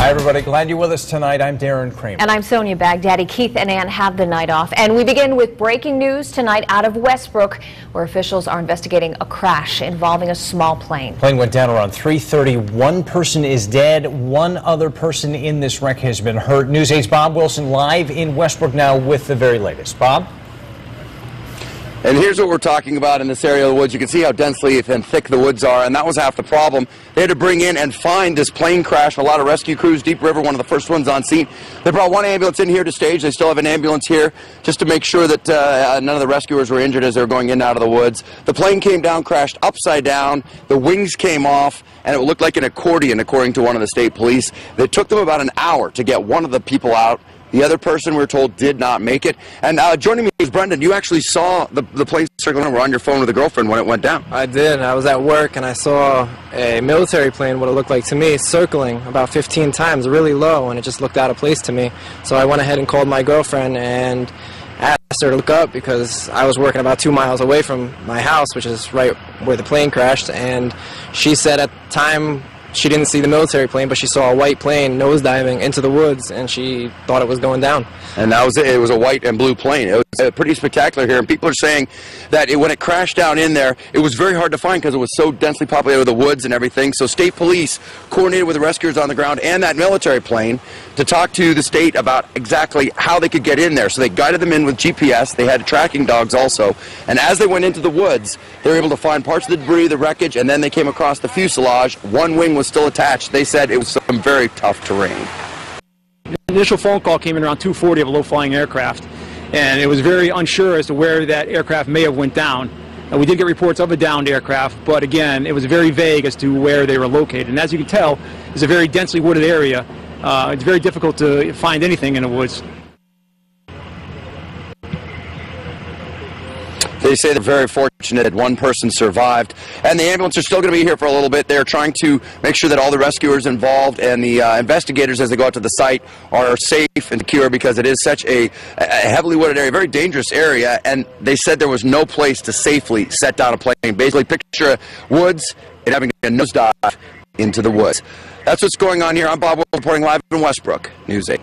Hi, everybody. Glad you're with us tonight. I'm Darren Kramer. And I'm Sonia Baghdadi. Keith and Ann have the night off. And we begin with breaking news tonight out of Westbrook, where officials are investigating a crash involving a small plane. Plane went down around 3:30. One person is dead. One other person in this wreck has been hurt. News 8's Bob Wilson live in Westbrook now with the very latest. Bob? And here's what we're talking about in this area of the woods. You can see how densely and thick the woods are, and that was half the problem. They had to bring in and find this plane crash. A lot of rescue crews, Deep River, one of the first ones on scene. They brought one ambulance in here to stage. They still have an ambulance here just to make sure that none of the rescuers were injured as they were going in and out of the woods. The plane came down, crashed upside down. The wings came off, and it looked like an accordion, according to one of the state police. It took them about an hour to get one of the people out. The other person, we were told, did not make it. And joining me is Brendan. You actually saw the plane circling over on your phone with a girlfriend when it went down. I did. I was at work, and I saw a military plane, what it looked like to me, circling about 15 times, really low, and it just looked out of place to me. So I went ahead and called my girlfriend and asked her to look up because I was working about 2 miles away from my house, which is right where the plane crashed, and she said at the time she didn't see the military plane, but she saw a white plane nosediving into the woods, and she thought it was going down. And that was it. It was a white and blue plane. It was pretty spectacular here, and people are saying that when it crashed down in there, it was very hard to find because it was so densely populated with the woods and everything. So state police coordinated with the rescuers on the ground and that military plane to talk to the state about exactly how they could get in there. So they guided them in with GPS. They had tracking dogs also. And as they went into the woods, they were able to find parts of the debris, the wreckage, and then they came across the fuselage. One wing was still attached. They said it was some very tough terrain. The initial phone call came in around 2:40 of a low-flying aircraft, and it was very unsure as to where that aircraft may have went down. We did get reports of a downed aircraft, but again, it was very vague as to where they were located. And as you can tell, it's a very densely wooded area. It's very difficult to find anything in the woods. They say they're very fortunate that one person survived. And the ambulance are still going to be here for a little bit. They're trying to make sure that all the rescuers involved and the investigators, as they go out to the site, are safe and secure because it is such a heavily wooded area, very dangerous area. And they said there was no place to safely set down a plane. Basically, picture woods and having a nosedive into the woods. That's what's going on here. I'm Bob Wilson reporting live in Westbrook, News 8.